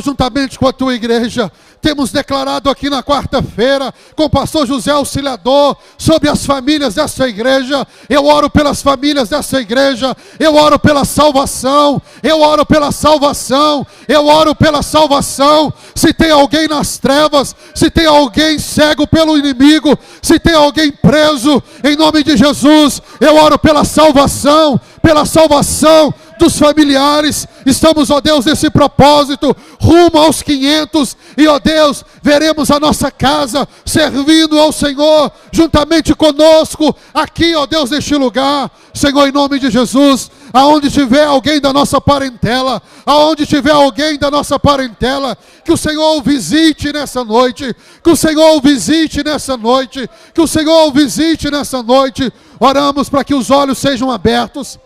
juntamente com a tua igreja. Temos declarado aqui na quarta-feira, com o pastor José Auxiliador, sobre as famílias dessa igreja. Eu oro pelas famílias dessa igreja, eu oro pela salvação, eu oro pela salvação, eu oro pela salvação. Se tem alguém nas trevas, se tem alguém cego pelo inimigo, se tem alguém preso, em nome de Jesus, eu oro pela salvação dos familiares. Estamos, ó Deus, nesse propósito, rumo aos 500, e, ó Deus, veremos a nossa casa servindo ao Senhor, juntamente conosco, aqui, ó Deus, neste lugar. Senhor, em nome de Jesus, aonde tiver alguém da nossa parentela, que o Senhor o visite nessa noite, que o Senhor o visite nessa noite, que o Senhor o visite nessa noite. Oramos para que os olhos sejam abertos,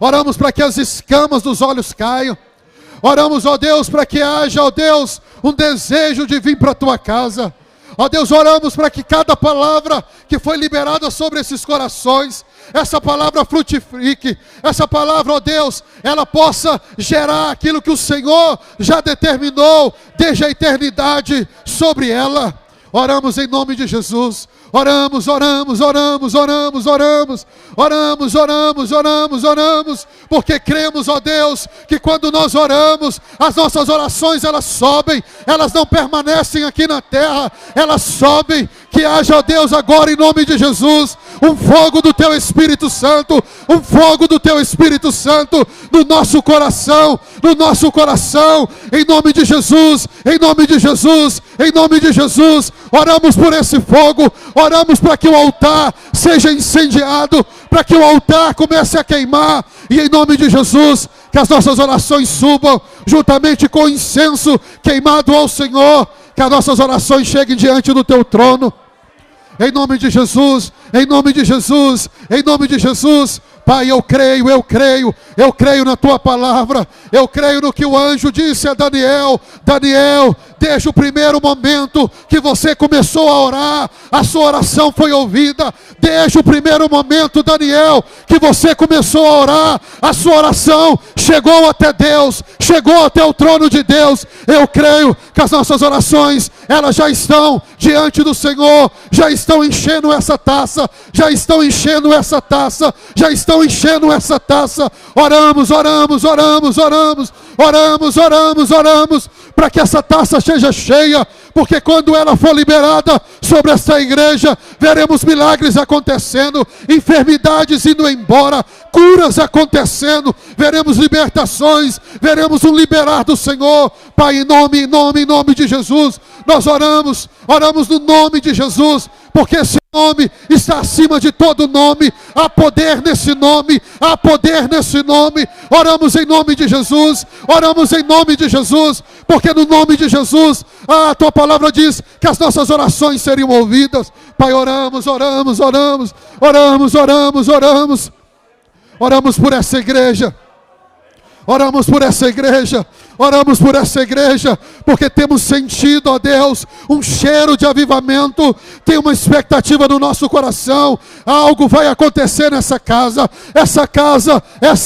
oramos para que as escamas dos olhos caiam, oramos, ó Deus, para que haja, ó Deus, um desejo de vir para a tua casa. Ó Deus, oramos para que cada palavra que foi liberada sobre esses corações, essa palavra frutifique, essa palavra, ó Deus, ela possa gerar aquilo que o Senhor já determinou desde a eternidade sobre ela. Oramos em nome de Jesus. Oramos, porque cremos, ó Deus, que quando nós oramos, as nossas orações, elas sobem, elas não permanecem aqui na terra, elas sobem. Que haja, ó Deus, agora em nome de Jesus, um fogo do teu Espírito Santo, um fogo do teu Espírito Santo no nosso coração, em nome de Jesus, em nome de Jesus, em nome de Jesus. Oramos por esse fogo, oramos para que o altar seja incendiado, para que o altar comece a queimar, e em nome de Jesus, que as nossas orações subam juntamente com o incenso queimado ao Senhor, que as nossas orações cheguem diante do teu trono, em nome de Jesus, em nome de Jesus, em nome de Jesus. Pai, eu creio na tua palavra, eu creio no que o anjo disse a Daniel. Daniel, desde o primeiro momento que você começou a orar, a sua oração foi ouvida. Desde o primeiro momento, Daniel, que você começou a orar, a sua oração chegou até Deus, chegou até o trono de Deus. Eu creio que as nossas orações, elas já estão diante do Senhor, já estão enchendo essa taça, já estão enchendo essa taça. Oramos, para que essa taça seja cheia, porque quando ela for liberada sobre essa igreja, veremos milagres acontecendo, enfermidades indo embora, curas acontecendo, veremos libertações, veremos um liberar do Senhor. Pai, em nome de Jesus, nós oramos no nome de Jesus, porque esse nome está acima de todo nome. Há poder nesse nome, há poder nesse nome. Oramos em nome de Jesus, oramos em nome de Jesus, porque no nome de Jesus, a tua palavra diz que as nossas orações seriam ouvidas. Pai, oramos por essa igreja. Oramos por essa igreja, oramos por essa igreja, porque temos sentido, ó Deus, um cheiro de avivamento, tem uma expectativa no nosso coração, algo vai acontecer nessa casa, essa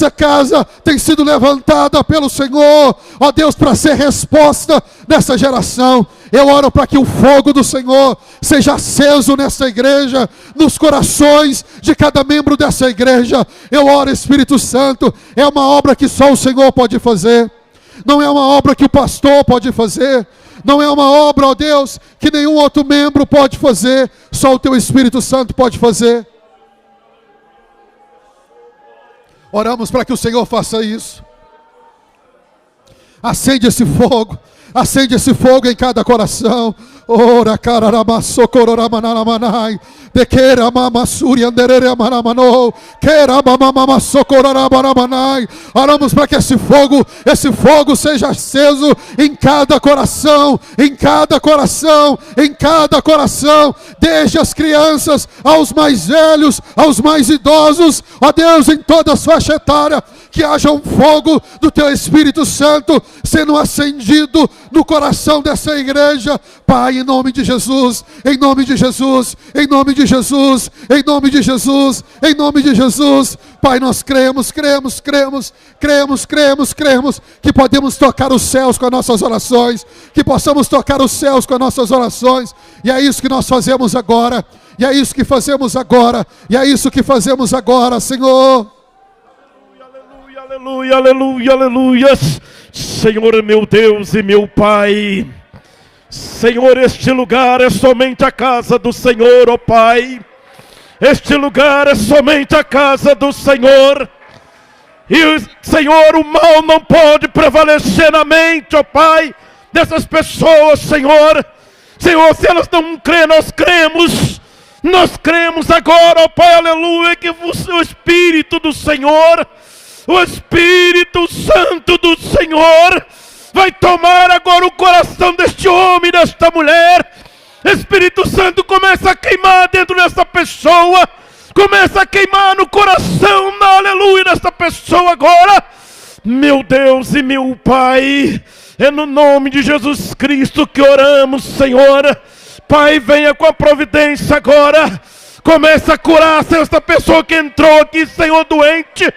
casa tem sido levantada pelo Senhor, ó Deus, para ser resposta nessa geração. Eu oro para que o fogo do Senhor seja aceso nessa igreja, nos corações de cada membro dessa igreja. Eu oro, Espírito Santo, é uma obra que só o Senhor pode fazer. Não é uma obra que o pastor pode fazer. Não é uma obra, ó Deus, que nenhum outro membro pode fazer. Só o Teu Espírito Santo pode fazer. Oramos para que o Senhor faça isso. Acende esse fogo. Acende esse fogo em cada coração. Ora cararamassocororamaнаmanai. Dequeira mamassuri anderere amaramano. Queira mamamamassocororamamanai. Oramos para que esse fogo seja aceso em cada coração, em cada coração, em cada coração, desde as crianças aos mais velhos, aos mais idosos, ó Deus, em toda a faixa etária, que haja um fogo do Teu Espírito Santo sendo acendido no coração dessa igreja. Pai, em nome de Jesus, em nome de Jesus, em nome de Jesus, em nome de Jesus, em nome de Jesus. Pai, nós cremos que podemos tocar os céus com as nossas orações, que possamos tocar os céus com as nossas orações, e é isso que nós fazemos agora, e é isso que fazemos agora, e é isso que fazemos agora, Senhor. Aleluia, aleluia, aleluia. Senhor, meu Deus e meu Pai, Senhor, este lugar é somente a casa do Senhor, ó Pai. Este lugar é somente a casa do Senhor. E, Senhor, o mal não pode prevalecer na mente, ó Pai, dessas pessoas, Senhor. Senhor, se elas não crêem, nós cremos. Nós cremos agora, ó Pai, aleluia, que o Espírito do Senhor, o Espírito Santo do Senhor vai tomar agora o coração deste homem, desta mulher. Espírito Santo, começa a queimar dentro dessa pessoa, começa a queimar no coração, aleluia, desta pessoa agora. Meu Deus e meu Pai, é no nome de Jesus Cristo que oramos, Senhor. Pai, venha com a providência agora, começa a curar esta pessoa que entrou aqui, Senhor, doente,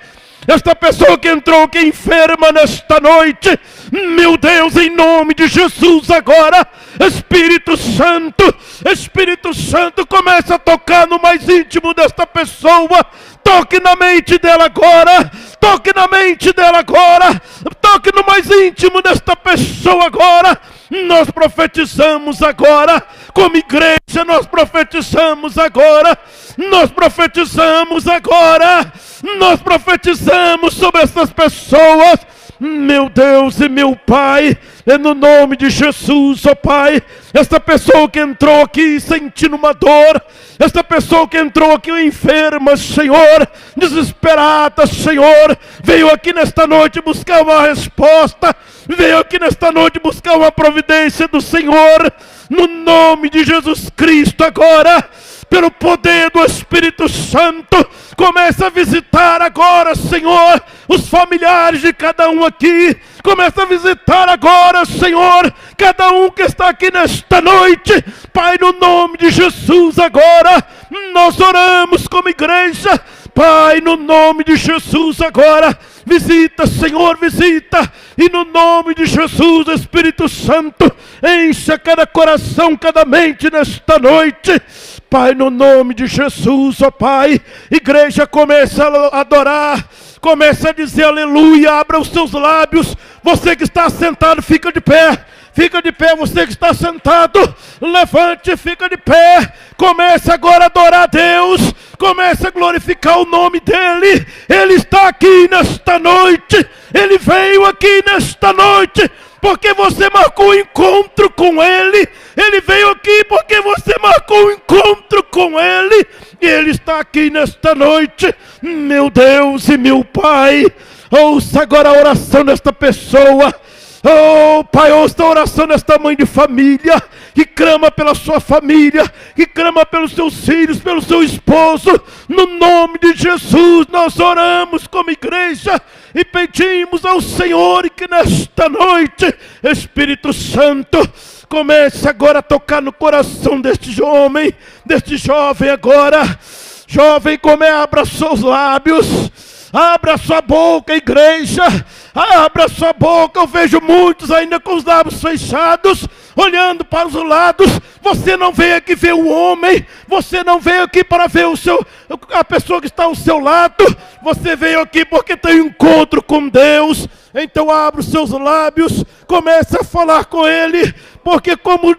esta pessoa que entrou aqui enferma nesta noite. Meu Deus, em nome de Jesus agora, Espírito Santo, começa a tocar no mais íntimo desta pessoa. Toque na mente dela agora, toque na mente dela agora, toque no mais íntimo desta pessoa agora. Nós profetizamos agora, como igreja, nós profetizamos agora, nós profetizamos agora, nós profetizamos sobre essas pessoas. Meu Deus e meu Pai, é no nome de Jesus, ó Pai, esta pessoa que entrou aqui sentindo uma dor, esta pessoa que entrou aqui enferma, Senhor, desesperada, Senhor, veio aqui nesta noite buscar uma resposta, veio aqui nesta noite buscar uma providência do Senhor, no nome de Jesus Cristo agora, pelo poder do Espírito Santo, começa a visitar agora, Senhor, os familiares de cada um aqui. Começa a visitar agora, Senhor, cada um que está aqui nesta noite. Pai, no nome de Jesus agora, nós oramos como igreja. Pai, no nome de Jesus agora, visita, Senhor, visita. E no nome de Jesus, Espírito Santo, encha cada coração, cada mente nesta noite. Pai, no nome de Jesus, ó Pai, igreja, começa a adorar, começa a dizer aleluia, abra os seus lábios. Você que está sentado, fica de pé, você que está sentado, levante, fica de pé, comece agora a adorar a Deus, comece a glorificar o nome dEle. Ele está aqui nesta noite, Ele veio aqui nesta noite porque você marcou um encontro com Ele. Ele veio aqui porque você marcou um encontro com Ele. E Ele está aqui nesta noite. Meu Deus e meu Pai, ouça agora a oração desta pessoa. Oh, Pai, ouça a oração desta mãe de família, que clama pela sua família, que clama pelos seus filhos, pelo seu esposo. No nome de Jesus, nós oramos como igreja e pedimos ao Senhor que nesta noite, Espírito Santo, comece agora a tocar no coração deste homem, deste jovem agora. Jovem, abra seus lábios. Abra sua boca, igreja. Abra sua boca. Eu vejo muitos ainda com os lábios fechados, olhando para os lados. Você não veio aqui ver o homem. Você não veio aqui para ver a pessoa que está ao seu lado. Você veio aqui porque tem um encontro com Deus. Então abra os seus lábios. Comece a falar com Ele. Porque como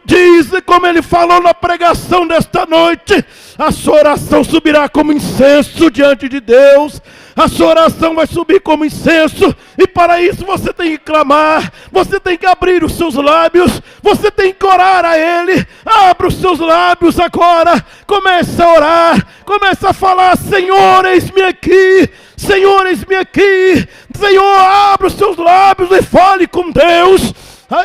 Ele falou na pregação desta noite, a sua oração subirá como incenso diante de Deus. A sua oração vai subir como incenso. E para isso você tem que clamar. Você tem que abrir os seus lábios. Você tem que orar a Ele. Abra os seus lábios agora. Comece a orar. Comece a falar: Senhor, eis-me aqui. Senhor, eis-me aqui. Senhor, abra os seus lábios e fale com Deus.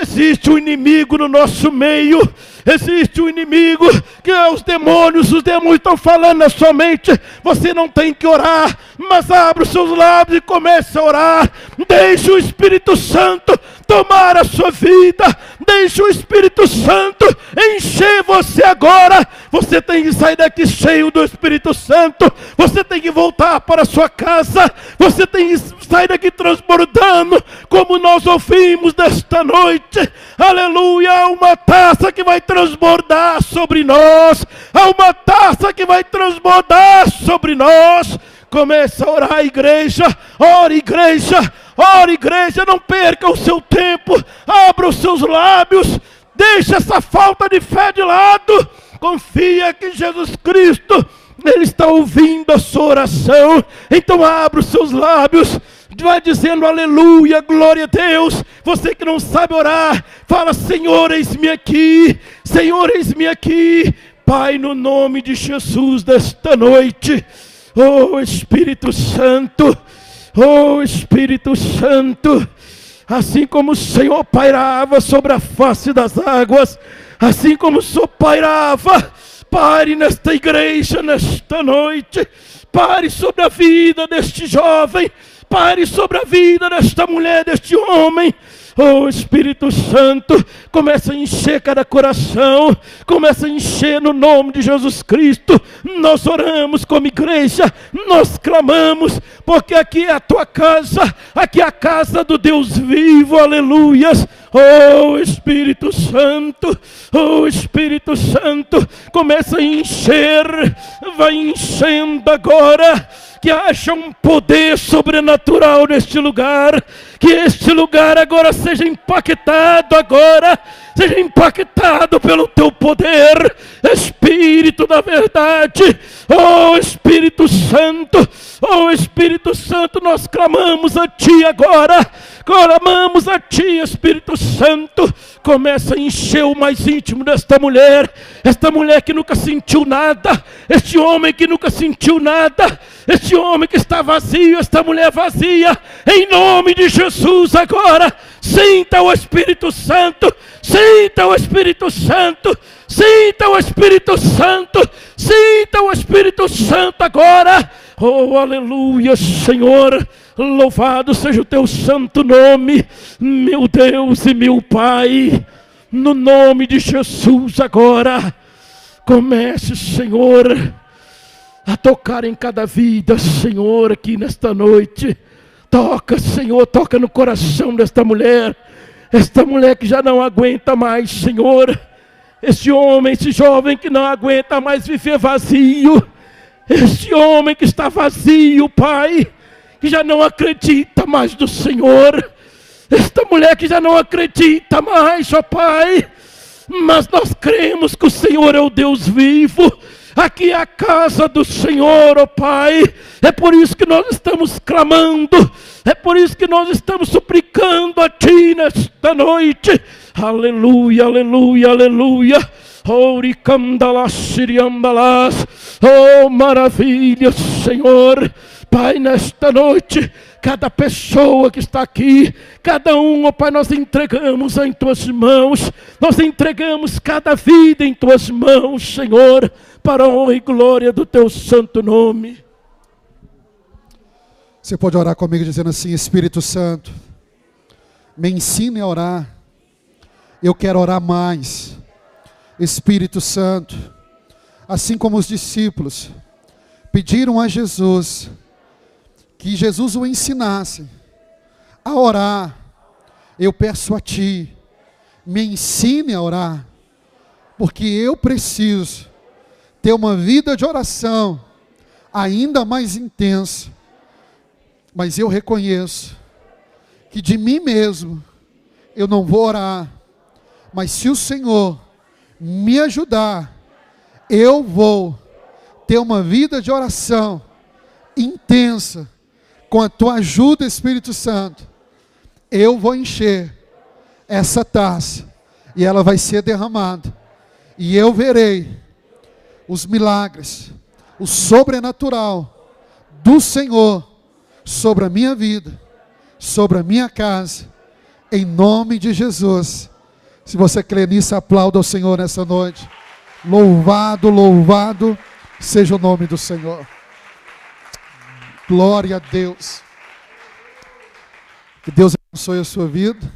Existe um inimigo no nosso meio. Existe um inimigo que é os demônios estão falando na sua mente. Você não tem que orar, mas abra os seus lábios e comece a orar. Deixe o Espírito Santo tomar a sua vida. Deixe o Espírito Santo encher você agora. Você tem que sair daqui cheio do Espírito Santo. Você tem que voltar para a sua casa. Você tem que sair daqui transbordando, como nós ouvimos desta noite. Aleluia, há uma taça que vai transbordar sobre nós. Há uma taça que vai transbordar sobre nós. Comece a orar, igreja. Ore, igreja. Ore, igreja. Não perca o seu tempo. Abra os seus lábios. Deixe essa falta de fé de lado. Confia que Jesus Cristo, Ele está ouvindo a sua oração. Então abra os seus lábios. Vai dizendo aleluia, glória a Deus. Você que não sabe orar, fala: Senhor, eis-me aqui. Senhor, eis-me aqui. Pai, no nome de Jesus desta noite, oh Espírito Santo, oh Espírito Santo, assim como o Senhor pairava sobre a face das águas, assim como o Senhor pairava, pare nesta igreja nesta noite. Pare sobre a vida deste jovem. Pare sobre a vida desta mulher, deste homem. Oh Espírito Santo, começa a encher cada coração. Começa a encher no nome de Jesus Cristo. Nós oramos como igreja. Nós clamamos, porque aqui é a tua casa. Aqui é a casa do Deus vivo, aleluias. Oh Espírito Santo, oh Espírito Santo, começa a encher. Vai enchendo agora. Que haja um poder sobrenatural neste lugar. Que este lugar agora seja impactado agora. Seja impactado pelo teu poder. Espírito da verdade. Oh Espírito Santo. Oh Espírito Santo, nós clamamos a Ti agora. Clamamos a Ti, Espírito Santo. Começa a encher o mais íntimo desta mulher. Esta mulher que nunca sentiu nada. Este homem que nunca sentiu nada. Este homem que está vazio. Esta mulher vazia. Em nome de Jesus agora. Sinta o Espírito Santo. Sinta o Espírito Santo. Sinta o Espírito Santo. Sinta o Espírito Santo agora. Oh, aleluia, Senhor. Louvado seja o teu santo nome, meu Deus e meu Pai. No nome de Jesus agora. Comece, Senhor, a tocar em cada vida, Senhor, aqui nesta noite. Toca, Senhor, toca no coração desta mulher. Esta mulher que já não aguenta mais, Senhor. Esse homem, esse jovem que não aguenta mais viver vazio. Esse homem que está vazio, Pai, que já não acredita mais no Senhor. Esta mulher que já não acredita mais, ó Pai. Mas nós cremos que o Senhor é o Deus vivo. Aqui é a casa do Senhor, ó Pai. É por isso que nós estamos clamando. É por isso que nós estamos suplicando a Ti nesta noite. Aleluia, aleluia, aleluia. Oh, maravilha, Senhor. Pai, nesta noite, cada pessoa que está aqui, cada um, ó Pai, nós entregamos em Tuas mãos, nós entregamos cada vida em Tuas mãos, Senhor, para a honra e glória do Teu santo nome. Você pode orar comigo dizendo assim: Espírito Santo, me ensine a orar, eu quero orar mais. Espírito Santo, assim como os discípulos pediram a Jesus, que Jesus o ensinasse a orar, eu peço a Ti, me ensine a orar, porque eu preciso ter uma vida de oração ainda mais intensa. Mas eu reconheço que de mim mesmo eu não vou orar, mas se o Senhor me ajudar, eu vou ter uma vida de oração intensa, com a Tua ajuda, Espírito Santo. Eu vou encher essa taça e ela vai ser derramada, e eu verei os milagres, o sobrenatural do Senhor sobre a minha vida, sobre a minha casa, em nome de Jesus. Se você crê nisso, aplauda ao Senhor nessa noite. Louvado, louvado seja o nome do Senhor. Glória a Deus. Que Deus abençoe a sua vida.